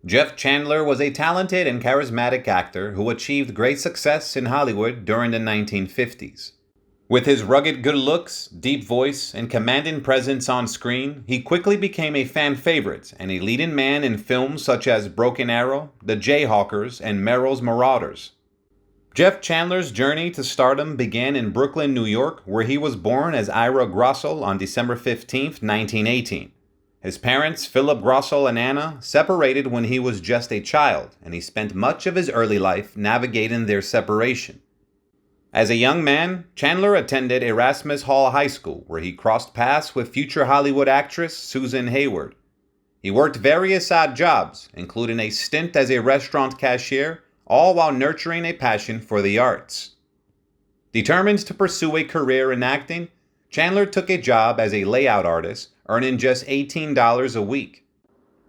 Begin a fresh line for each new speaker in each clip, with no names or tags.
Jeff Chandler was a talented and charismatic actor who achieved great success in Hollywood during the 1950s. With his rugged good looks, deep voice, and commanding presence on screen, he quickly became a fan favorite and a leading man in films such as Broken Arrow, The Jayhawkers, and Merrill's Marauders. Jeff Chandler's journey to stardom began in Brooklyn, New York, where he was born as Ira Grossel on December 15, 1918. His parents, Philip Grossel and Anna, separated when he was just a child, and he spent much of his early life navigating their separation. As a young man, Chandler attended Erasmus Hall High School, where he crossed paths with future Hollywood actress Susan Hayward. He worked various odd jobs, including a stint as a restaurant cashier, all while nurturing a passion for the arts. Determined to pursue a career in acting, Chandler took a job as a layout artist, earning just $18 a week.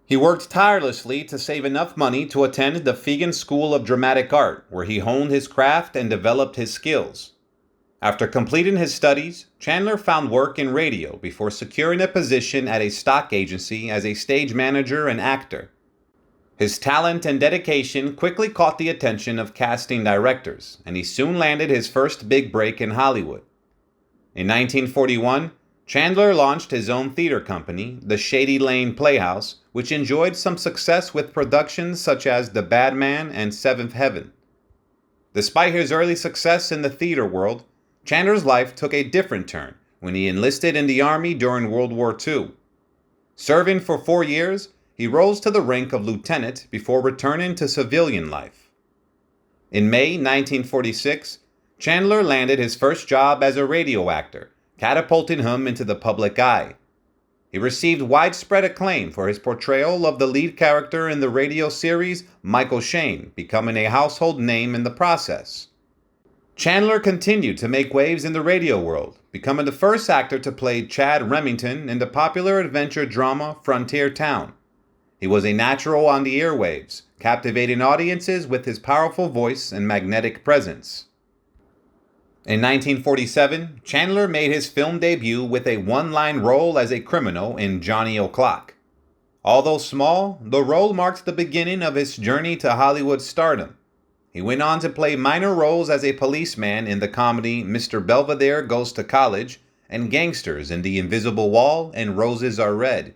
He worked tirelessly to save enough money to attend the Fegan School of Dramatic Art, where he honed his craft and developed his skills. After completing his studies, Chandler found work in radio before securing a position at a stock agency as a stage manager and actor. His talent and dedication quickly caught the attention of casting directors, and he soon landed his first big break in Hollywood. In 1941, Chandler launched his own theater company, the Shady Lane Playhouse, which enjoyed some success with productions such as The Bad Man and Seventh Heaven. Despite his early success in the theater world, Chandler's life took a different turn when he enlisted in the Army during World War II. Serving for 4 years, he rose to the rank of lieutenant before returning to civilian life. In May 1946, Chandler landed his first job as a radio actor, catapulting him into the public eye. He received widespread acclaim for his portrayal of the lead character in the radio series Michael Shayne, becoming a household name in the process. Chandler continued to make waves in the radio world, becoming the first actor to play Chad Remington in the popular adventure drama Frontier Town. He was a natural on the airwaves, captivating audiences with his powerful voice and magnetic presence. In 1947, Chandler made his film debut with a one-line role as a criminal in Johnny O'Clock. Although small, the role marked the beginning of his journey to Hollywood stardom. He went on to play minor roles as a policeman in the comedy Mr. Belvedere Goes to College and gangsters in The Invisible Wall and Roses Are Red.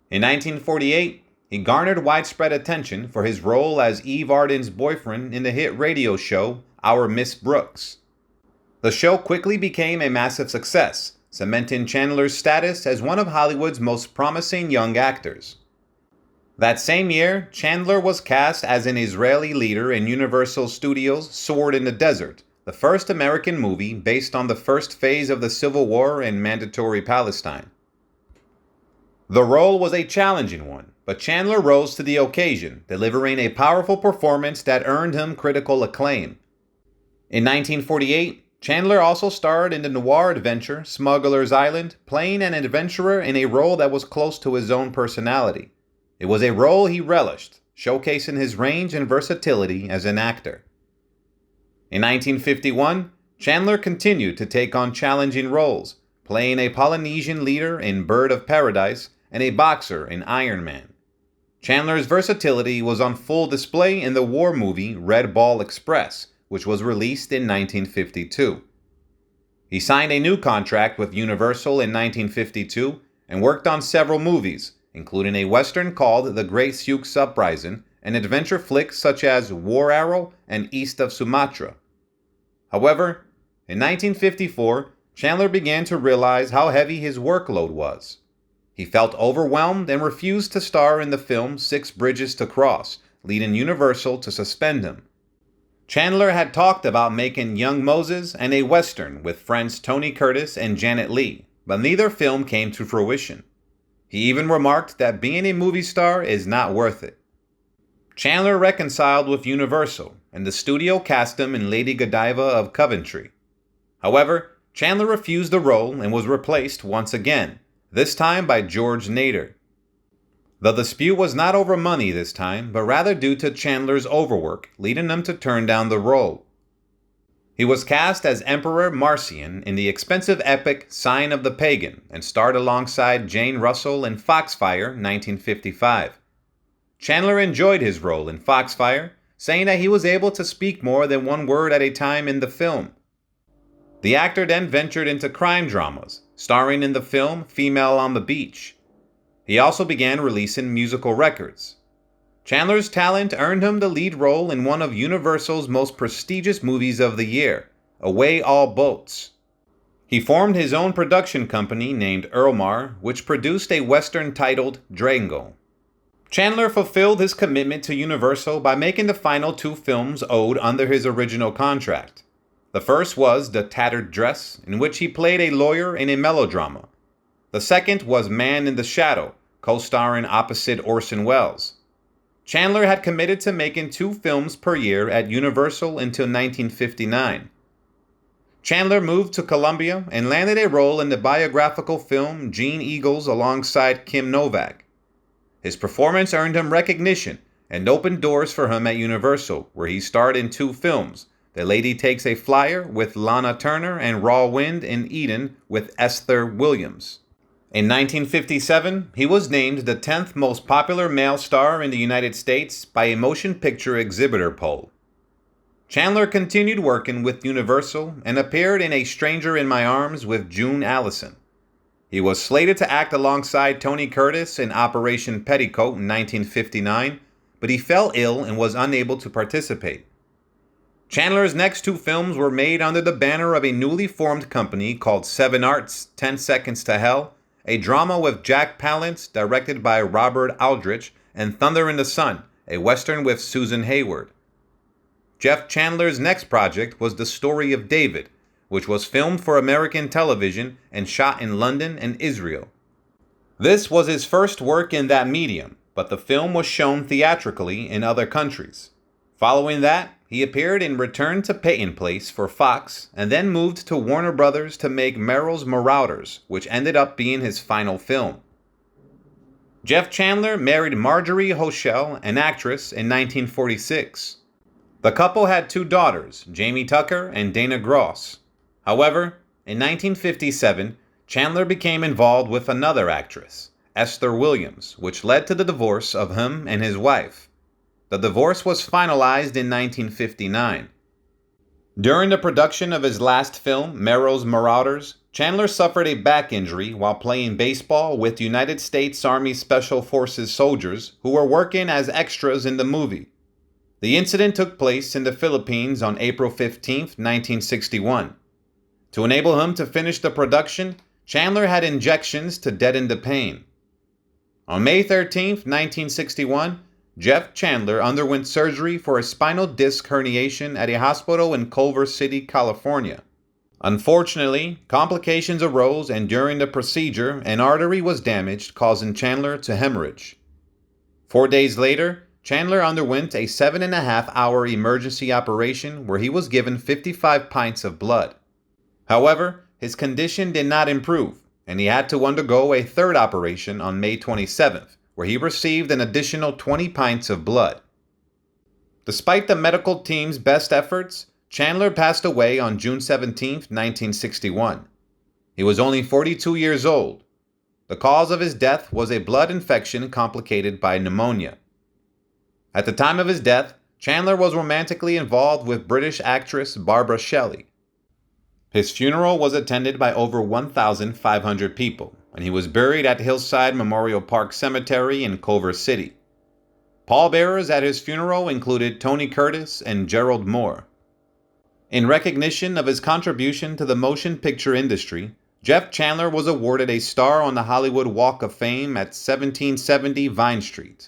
In 1948, he garnered widespread attention for his role as Eve Arden's boyfriend in the hit radio show Our Miss Brooks. The show quickly became a massive success, cementing Chandler's status as one of Hollywood's most promising young actors. That same year, Chandler was cast as an Israeli leader in Universal Studios' Sword in the Desert, the first American movie based on the first phase of the Civil War in Mandatory Palestine. The role was a challenging one, but Chandler rose to the occasion, delivering a powerful performance that earned him critical acclaim. In 1948, Chandler also starred in the noir adventure Smuggler's Island, playing an adventurer in a role that was close to his own personality. It was a role he relished, showcasing his range and versatility as an actor. In 1951, Chandler continued to take on challenging roles, playing a Polynesian leader in Bird of Paradise and a boxer in Iron Man. Chandler's versatility was on full display in the war movie Red Ball Express, which was released in 1952. He signed a new contract with Universal in 1952 and worked on several movies, including a western called The Great Sioux Uprising and adventure flicks such as War Arrow and East of Sumatra. However, in 1954, Chandler began to realize how heavy his workload was. He felt overwhelmed and refused to star in the film Six Bridges to Cross, leading Universal to suspend him. Chandler had talked about making Young Moses and a western with friends Tony Curtis and Janet Leigh, but neither film came to fruition. He even remarked that being a movie star is not worth it. Chandler reconciled with Universal, and the studio cast him in Lady Godiva of Coventry. However, Chandler refused the role and was replaced once again, this time by George Nader. The dispute was not over money this time, but rather due to Chandler's overwork, leading him to turn down the role. He was cast as Emperor Marcion in the expensive epic Sign of the Pagan and starred alongside Jane Russell in Foxfire 1955. Chandler enjoyed his role in Foxfire, saying that he was able to speak more than one word at a time in the film. The actor then ventured into crime dramas, starring in the film Female on the Beach. He also began releasing musical records. Chandler's talent earned him the lead role in one of Universal's most prestigious movies of the year, Away All Boats. He formed his own production company named Erlmar, which produced a western titled Drango. Chandler fulfilled his commitment to Universal by making the final two films owed under his original contract. The first was The Tattered Dress, in which he played a lawyer in a melodrama. The second was Man in the Shadow, co-starring opposite Orson Welles. Chandler had committed to making 2 films per year at Universal until 1959. Chandler moved to Columbia and landed a role in the biographical film Gene Eagles alongside Kim Novak. His performance earned him recognition and opened doors for him at Universal, where he starred in 2 films, The Lady Takes a Flyer with Lana Turner and Raw Wind in Eden with Esther Williams. In 1957, he was named the 10th most popular male star in the United States by a motion picture exhibitor poll. Chandler continued working with Universal and appeared in A Stranger in My Arms with June Allison. He was slated to act alongside Tony Curtis in Operation Petticoat in 1959, but he fell ill and was unable to participate. Chandler's next 2 films were made under the banner of a newly formed company called 7 Arts, 10 Seconds to Hell, a drama with Jack Palance directed by Robert Aldrich, and Thunder in the Sun, a western with Susan Hayward. Jeff Chandler's next project was The Story of David, which was filmed for American television and shot in London and Israel. This was his first work in that medium, but the film was shown theatrically in other countries. Following that, he appeared in Return to Peyton Place for Fox and then moved to Warner Brothers to make Merrill's Marauders, which ended up being his final film. Jeff Chandler married Marjorie Hochel, an actress, in 1946. The couple had 2 daughters, Jamie Tucker and Dana Gross. However, in 1957, Chandler became involved with another actress, Esther Williams, which led to the divorce of him and his wife. The divorce was finalized in 1959. During the production of his last film, Merrill's Marauders, Chandler suffered a back injury while playing baseball with United States Army Special Forces soldiers who were working as extras in the movie. The incident took place in the Philippines on April 15, 1961. To enable him to finish the production, Chandler had injections to deaden the pain. On May 13, 1961, Jeff Chandler underwent surgery for a spinal disc herniation at a hospital in Culver City, California. Unfortunately, complications arose, and during the procedure, an artery was damaged, causing Chandler to hemorrhage. 4 days later, Chandler underwent a 7.5-hour emergency operation where he was given 55 pints of blood. However, his condition did not improve, and he had to undergo a 3rd operation on May 27th, where he received an additional 20 pints of blood. Despite the medical team's best efforts, Chandler passed away on June 17, 1961. He was only 42 years old. The cause of his death was a blood infection complicated by pneumonia. At the time of his death, Chandler was romantically involved with British actress Barbara Shelley. His funeral was attended by over 1,500 people, and he was buried at Hillside Memorial Park Cemetery in Culver City. Pallbearers at his funeral included Tony Curtis and Gerald Moore. In recognition of his contribution to the motion picture industry, Jeff Chandler was awarded a star on the Hollywood Walk of Fame at 1770 Vine Street.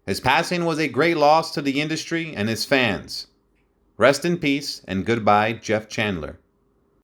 His passing was a great loss to the industry and his fans. Rest in peace and goodbye, Jeff Chandler.